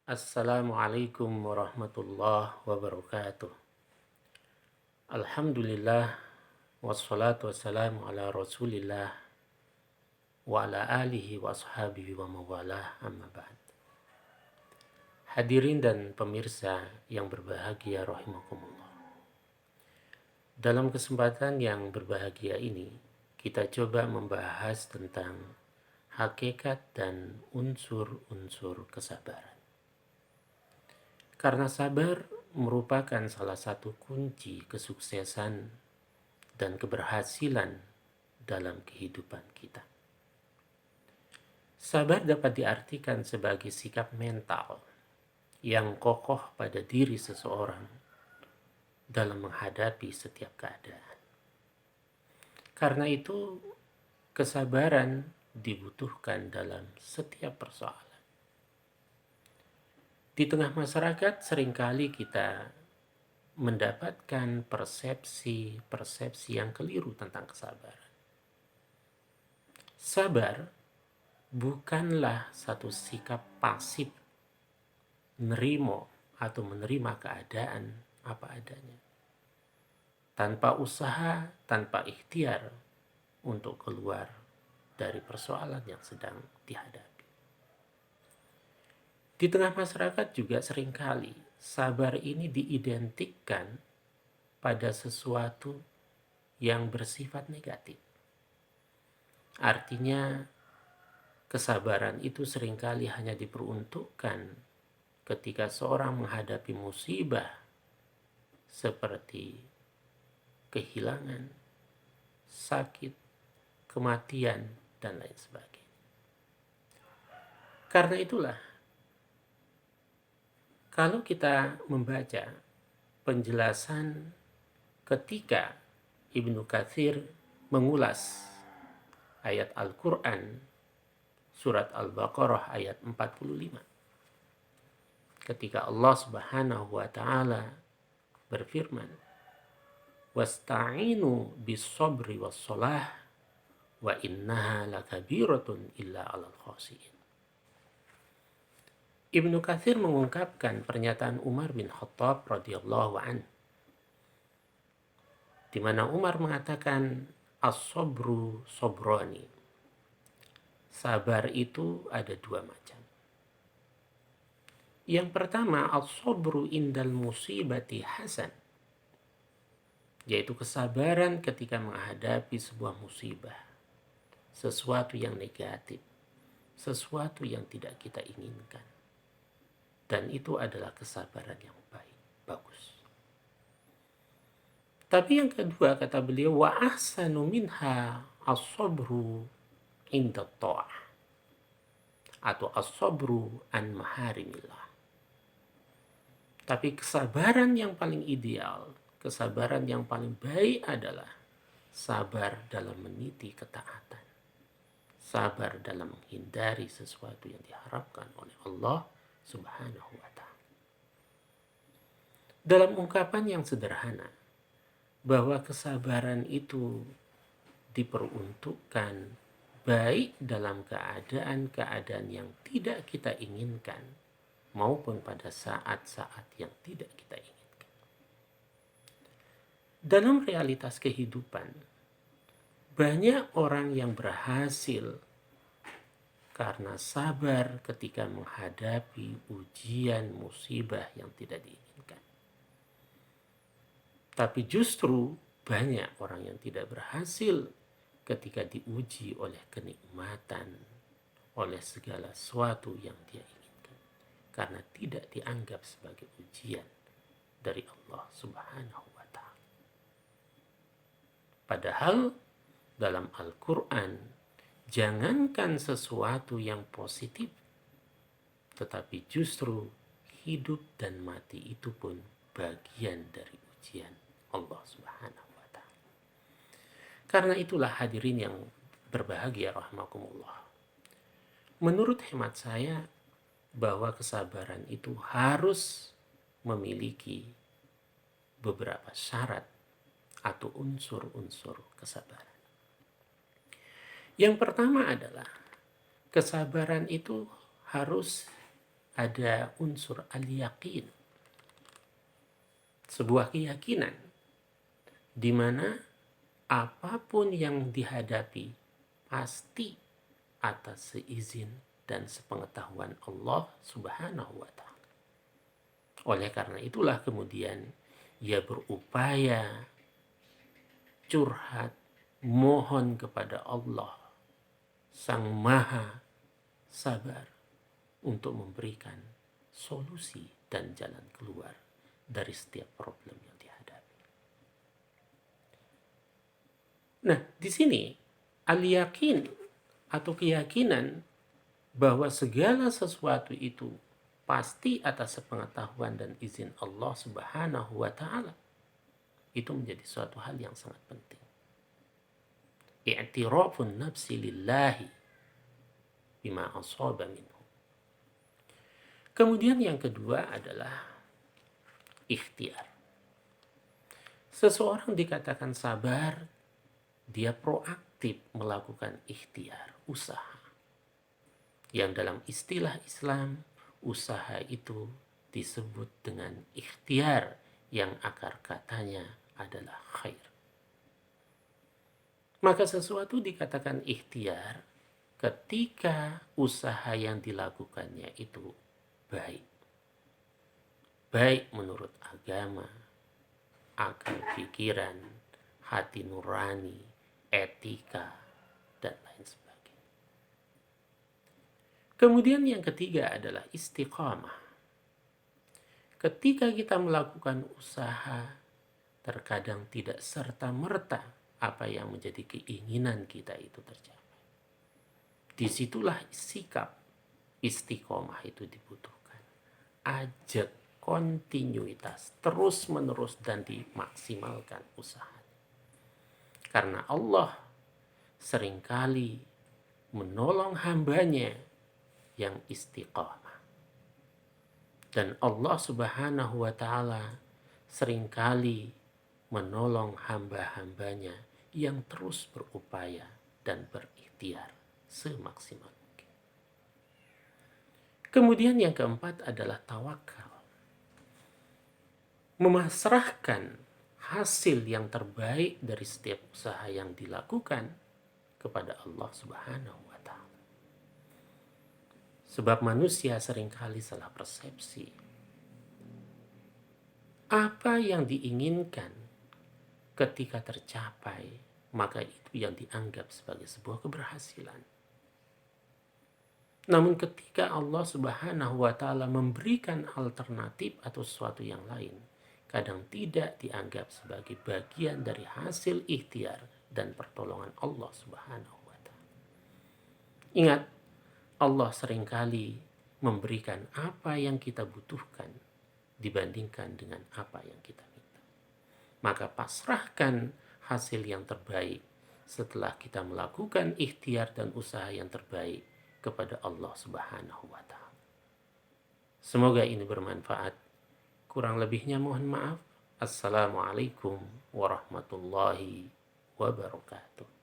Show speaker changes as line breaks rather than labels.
Assalamualaikum warahmatullahi wabarakatuh. Alhamdulillah wassalatu wassalamu ala Rasulillah wa ala alihi wa ashabihi wa mawalah amma ba'd. Hadirin dan pemirsa yang berbahagia rahimakumullah. Dalam kesempatan yang berbahagia ini, kita coba membahas tentang hakikat dan unsur-unsur kesabaran. Karena sabar merupakan salah satu kunci kesuksesan dan keberhasilan dalam kehidupan kita. Sabar dapat diartikan sebagai sikap mental yang kokoh pada diri seseorang dalam menghadapi setiap keadaan. Karena itu, kesabaran dibutuhkan dalam setiap persoalan. Di tengah masyarakat seringkali kita mendapatkan persepsi yang keliru tentang kesabaran. Sabar bukanlah satu sikap pasif, nerimo atau menerima keadaan apa adanya, tanpa usaha, tanpa ikhtiar untuk keluar dari persoalan yang sedang dihadapi. Di tengah masyarakat juga seringkali sabar ini diidentikan pada sesuatu yang bersifat negatif. Artinya, kesabaran itu seringkali hanya diperuntukkan ketika seorang menghadapi musibah seperti kehilangan, sakit, kematian, dan lain sebagainya. Karena itulah, kalau kita membaca penjelasan ketika Ibnu Katsir mengulas ayat Al-Quran surat Al-Baqarah ayat 45, ketika Allah Subhanahu wa ta'ala berfirman, wasta'inu bis-sabri was-salah wa innaha lakabiratun illa 'alal khashiyin. Ibnu Katsir mengungkapkan pernyataan Umar bin Khattab radhiyallahu an, di mana Umar mengatakan as-sabru sabrani. Sabar itu ada dua macam. Yang pertama, as-sabru indal musibati hasan, yaitu kesabaran ketika menghadapi sebuah musibah, sesuatu yang negatif, sesuatu yang tidak kita inginkan. Dan itu adalah kesabaran yang baik, bagus. Tapi yang kedua, kata beliau, wa ahsanu minha as-sabru inda ta'ah, atau as-sabru an maharimillah. Tapi kesabaran yang paling ideal, kesabaran yang paling baik adalah sabar dalam meniti ketaatan, sabar dalam menghindari sesuatu yang diharapkan oleh Allah Subhanahu wa ta'ala. Dalam ungkapan yang sederhana, bahwa kesabaran itu diperuntukkan baik dalam keadaan-keadaan yang tidak kita inginkan maupun pada saat-saat yang tidak kita inginkan. Dalam realitas kehidupan, banyak orang yang berhasil karena sabar ketika menghadapi ujian musibah yang tidak diinginkan. Tapi justru banyak orang yang tidak berhasil ketika diuji oleh kenikmatan, oleh segala sesuatu yang dia inginkan, karena tidak dianggap sebagai ujian dari Allah Subhanahu wa ta'ala. Padahal dalam Al-Quran, jangankan sesuatu yang positif, tetapi justru hidup dan mati itu pun bagian dari ujian Allah Subhanahu wa ta'ala. Karena itulah hadirin yang berbahagia rahimakumullah, menurut hemat saya bahwa kesabaran itu harus memiliki beberapa syarat atau unsur-unsur kesabaran. Yang pertama adalah kesabaran itu harus ada unsur al-yaqin, sebuah keyakinan di mana apapun yang dihadapi pasti atas seizin dan sepengetahuan Allah Subhanahu wa Ta'ala. Oleh karena itulah kemudian ia berupaya curhat, mohon kepada Allah Sang Maha Sabar untuk memberikan solusi dan jalan keluar dari setiap problem yang dihadapi. Nah, di sini al-yakin atau keyakinan bahwa segala sesuatu itu pasti atas sepengetahuan dan izin Allah Subhanahu wa Ta'ala, itu menjadi suatu hal yang sangat penting. I'tirafun nafsi lillahi bima asaba minhu. Kemudian yang kedua adalah ikhtiar. Seseorang dikatakan sabar, dia proaktif melakukan ikhtiar, usaha. Yang dalam istilah Islam, usaha itu disebut dengan ikhtiar yang akar katanya adalah khair. Maka sesuatu dikatakan ikhtiar ketika usaha yang dilakukannya itu baik. Baik menurut agama, akal pikiran, hati nurani, etika, dan lain sebagainya. Kemudian yang ketiga adalah istiqamah. Ketika kita melakukan usaha, terkadang tidak serta-merta apa yang menjadi keinginan kita itu tercapai. Disitulah sikap istiqomah itu dibutuhkan. Ajak kontinuitas, terus-menerus dan dimaksimalkan usaha. Karena Allah seringkali menolong hambanya yang istiqamah. Dan Allah Subhanahu wa Ta'ala seringkali menolong hamba-hambanya yang terus berupaya dan berikhtiar semaksimal mungkin. Kemudian yang keempat adalah tawakal. Memasrahkan hasil yang terbaik dari setiap usaha yang dilakukan kepada Allah Subhanahu wa Ta'ala. Sebab manusia seringkali salah persepsi. Apa yang diinginkan ketika tercapai, maka itu yang dianggap sebagai sebuah keberhasilan. Namun ketika Allah Subhanahu wa Ta'ala memberikan alternatif atau sesuatu yang lain, kadang tidak dianggap sebagai bagian dari hasil ikhtiar dan pertolongan Allah Subhanahu wa Ta'ala. Ingat, Allah seringkali memberikan apa yang kita butuhkan dibandingkan dengan apa yang kita minta. Maka pasrahkan hasil yang terbaik setelah kita melakukan ikhtiar dan usaha yang terbaik kepada Allah Subhanahu wa Ta'ala. Semoga ini bermanfaat. Kurang lebihnya mohon maaf. Assalamualaikum warahmatullahi wabarakatuh.